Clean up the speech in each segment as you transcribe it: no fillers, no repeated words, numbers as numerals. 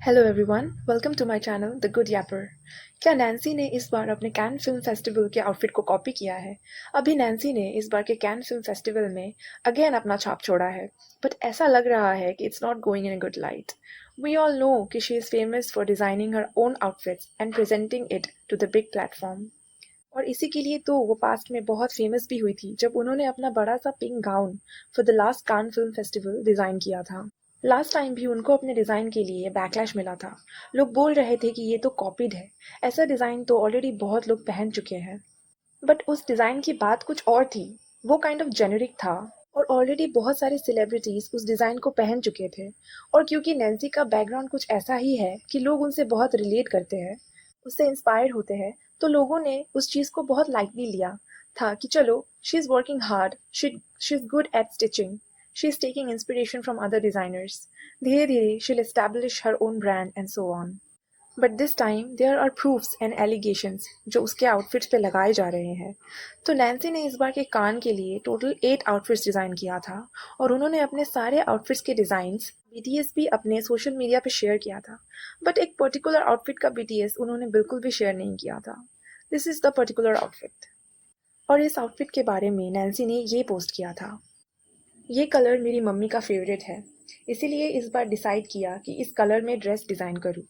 Hello everyone, welcome to my channel the good yapper. क्या Nancy ने इस बार अपने कैन फिल्म फेस्टिवल के आउटफिट को कॉपी किया है? अभी नैन्सी ने इस बार के कैन फिल्म फेस्टिवल में अगेन अपना छाप छोड़ा है, बट ऐसा लग रहा है कि it's not going in a good light. We all know कि she is famous for designing her own outfits and presenting it to the big platform. और इसी के लिए तो वो पास्ट में बहुत फेमस भी हुई थी जब उन्होंने अपना बड़ा सा pink gown for the last Cannes film festival design किया था। लास्ट टाइम भी उनको अपने डिज़ाइन के लिए बैकलैश मिला था। लोग बोल रहे थे कि ये तो कॉपीड है, ऐसा डिज़ाइन तो ऑलरेडी बहुत लोग पहन चुके हैं। बट उस डिज़ाइन की बात कुछ और थी। वो काइंड ऑफ जेनेरिक था और ऑलरेडी बहुत सारे सेलिब्रिटीज उस डिज़ाइन को पहन चुके थे। और क्योंकि नैन्सी का बैकग्राउंड कुछ ऐसा ही है कि लोग उनसे बहुत रिलेट करते हैं, उससे इंस्पायर होते हैं, तो लोगों ने उस चीज़ को बहुत लाइटली लिया था कि चलो, she is working hard, she is good at stitching, she is taking inspiration from other designers, धीरे धीरे she will establish her own brand and so on. But this time there are proofs and allegations जो उसके outfits पे लगाए जा रहे हैं। तो नैन्सी ने इस बार के कान के लिए टोटल 8 आउटफिट्स डिज़ाइन किया था और उन्होंने अपने सारे आउटफिट्स के डिज़ाइंस बीटीएस भी अपने सोशल मीडिया पे शेयर किया था। बट एक पर्टिकुलर आउटफिट का बीटीएस उन्होंने बिल्कुल भी शेयर नहीं किया था। This is the particular outfit. और इस आउटफिट के बारे में नैन्सी ने ये पोस्ट किया था, ये कलर मेरी मम्मी का फेवरेट है, इसीलिए इस बार डिसाइड किया कि इस कलर में ड्रेस डिज़ाइन करूँ।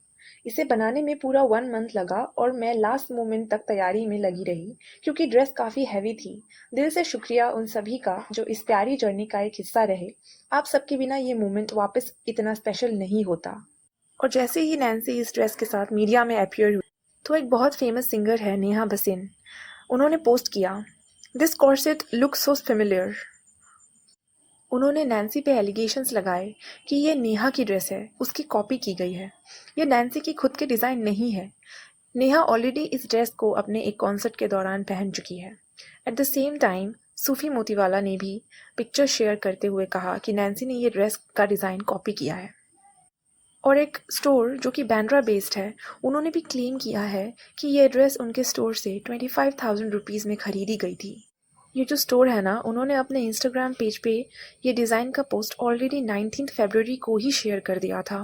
इसे बनाने में पूरा 1 मंथ लगा और मैं लास्ट मोमेंट तक तैयारी में लगी रही क्योंकि ड्रेस काफ़ी हैवी थी। दिल से शुक्रिया उन सभी का जो इस प्यारी जर्नी का एक हिस्सा रहे। आप सबके बिना ये मोमेंट वापस इतना स्पेशल नहीं होता। और जैसे ही नैन्सी इस ड्रेस के साथ मीडिया में अपीयर हुई, तो एक बहुत फेमस सिंगर है नेहा भसीन, उन्होंने पोस्ट किया, this corset looks so familiar. उन्होंने नैन्सी पे एलिगेशंस लगाए कि ये नेहा की ड्रेस है, उसकी कॉपी की गई है, ये नैन्सी की खुद की डिज़ाइन नहीं है। नेहा ऑलरेडी इस ड्रेस को अपने एक कॉन्सर्ट के दौरान पहन चुकी है। एट द सेम टाइम सूफी मोतीवाला ने भी पिक्चर शेयर करते हुए कहा कि नैन्सी ने ये ड्रेस का डिज़ाइन कॉपी किया है। और एक स्टोर जो कि बैंड्रा बेस्ड है, उन्होंने भी क्लेम किया है कि ये ड्रेस उनके स्टोर से 25,000 रुपीज़ में खरीदी गई थी। ये जो स्टोर है ना, उन्होंने अपने इंस्टाग्राम पेज पे ये डिज़ाइन का पोस्ट ऑलरेडी 19 फरवरी को ही शेयर कर दिया था।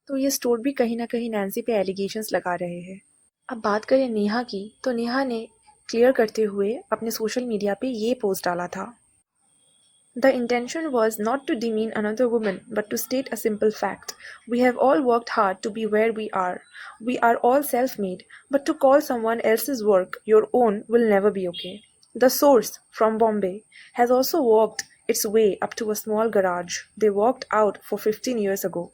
तो ये स्टोर भी कहीं ना कहीं नैन्सी पे एलिगेशंस लगा रहे हैं। अब बात करें नेहा की, तो नेहा ने क्लियर करते हुए अपने सोशल मीडिया पे ये पोस्ट डाला था, The intention was not to demean another woman, but to state a simple fact. We have all worked hard to be where we are. We are all self-made, but to call someone else's work your own will never be okay. The Source, from Bombay, has also walked its way up to a small garage they walked out for 15 years ago.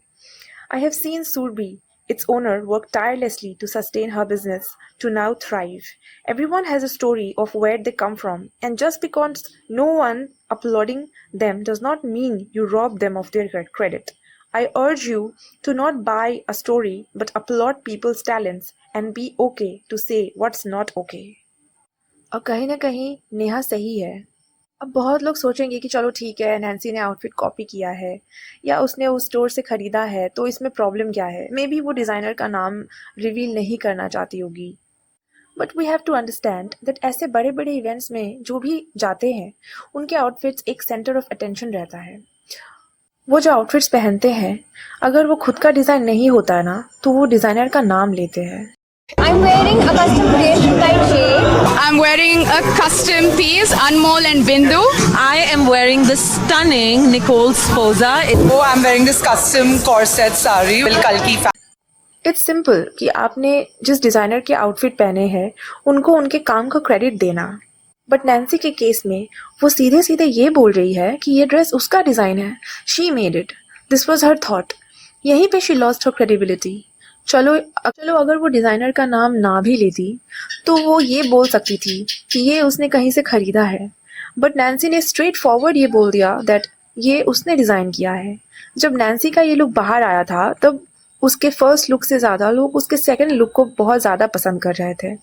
I have seen Surbi, its owner, work tirelessly to sustain her business to now thrive. Everyone has a story of where they come from, and just because no one applauding them does not mean you rob them of their credit. I urge you to not buy a story but applaud people's talents and be okay to say what's not okay. और कहीं ना कहीं नेहा सही है। अब बहुत लोग सोचेंगे कि चलो ठीक है, नैन्सी ने आउटफिट कॉपी किया है या उसने उस स्टोर से ख़रीदा है, तो इसमें प्रॉब्लम क्या है? मे बी वो डिज़ाइनर का नाम रिवील नहीं करना चाहती होगी। But we have to understand that ऐसे बड़े बड़े इवेंट्स में जो भी जाते हैं, उनके आउटफिट्स एक सेंटर ऑफ अटेंशन रहता है। वो जो आउटफिट्स पहनते हैं, अगर वो खुद का डिज़ाइन नहीं होता ना, तो वो डिज़ाइनर का नाम लेते हैं। I'm wearing a custom creation type shade. I'm wearing a custom piece, Anmol and Bindu. I am wearing the stunning Nicole Sposa. Oh, I'm wearing this custom corset sari. Kalki it's simple कि आपने जिस designer के outfit पहने हैं, उनको उनके काम का क्रेडिट देना। बट नैन्सी के केस में वो सीधे सीधे ये बोल रही है कि ये ड्रेस उसका डिज़ाइन है, she made it, this was her thought. यहीं पे शी लॉस्ट हर क्रेडिबिलिटी। चलो अगर वो डिज़ाइनर का नाम ना भी लेती, तो वो ये बोल सकती थी कि ये उसने कहीं से ख़रीदा है। बट नैन्सी ने स्ट्रेट फॉरवर्ड ये बोल दिया दैट ये उसने डिज़ाइन किया है। जब नैन्सी का ये लुक बाहर आया था, तब उसके फर्स्ट लुक से ज़्यादा लोग उसके सेकंड लुक को बहुत ज़्यादा पसंद कर रहे थे।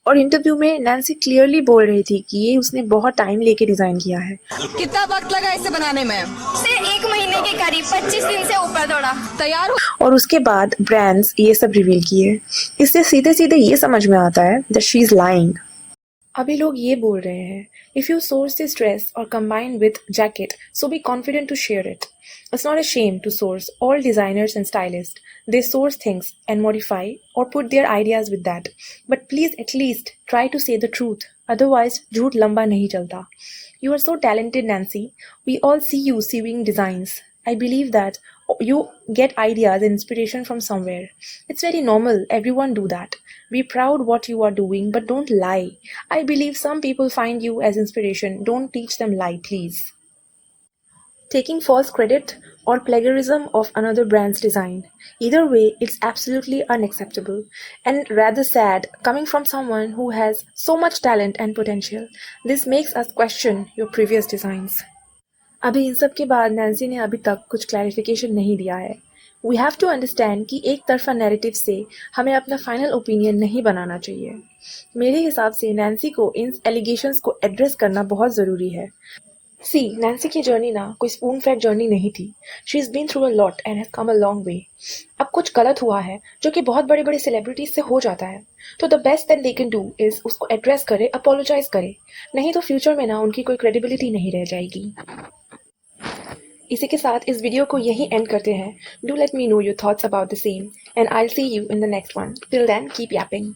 और इंटरव्यू में नैन्सी क्लियरली बोल रही थी कि ये उसने बहुत टाइम लेके डिज़ाइन किया है। कितना वक्त लगा इसे बनाने में? से 1 महीने के करीब, 25 दिन से ऊपर थोड़ा। तैयार हो? और उसके बाद ब्रांड्स ये सब रिवील किए। इससे सीधे सीधे ये समझ में आता है दैट शी इज़ लाइंग। अभी लोग ये बोल रहे हैं, if you source this dress or combine with jacket, so be confident to share it. It's not a shame to source. All designers and stylists, they source things and modify or put their ideas with that. But please at least try to say the truth. Otherwise, झूठ लंबा नहीं चलता. You are so talented, Nancy. We all see you sewing designs. I believe that you get ideas and inspiration from somewhere. It's very normal. Everyone do that. Be proud what you are doing, but don't lie. I believe some people find you as inspiration. Don't teach them lie, please. Taking false credit or plagiarism of another brand's design. Either way, it's absolutely unacceptable and rather sad coming from someone who has so much talent and potential. This makes us question your previous designs. अभी इन सब के बाद Nancy ने अभी तक कुछ clarification नहीं दिया है. वी हैव टू अंडरस्टैंड कि एक तरफा नैरेटिव से हमें अपना फाइनल ओपिनियन नहीं बनाना चाहिए. मेरे हिसाब से नैन्सी को इन एलिगेशंस को एड्रेस करना बहुत ज़रूरी है. सी, नैन्सी की जर्नी ना कोई स्पून फेड जर्नी नहीं थी. She is been through a lot and has come a long way. अब कुछ गलत हुआ है जो कि बहुत बड़े बड़े सेलिब्रिटीज से हो जाता है, तो the best that they can do is उसको एड्रेस करे, अपोलोजाइज करे. नहीं तो फ्यूचर में ना उनकी कोई क्रेडिबिलिटी नहीं रह जाएगी. इसी के साथ इस वीडियो को यहीं एंड करते हैं. Do let me know your thoughts about the same and I will see you in the next one. Till then keep Yaping.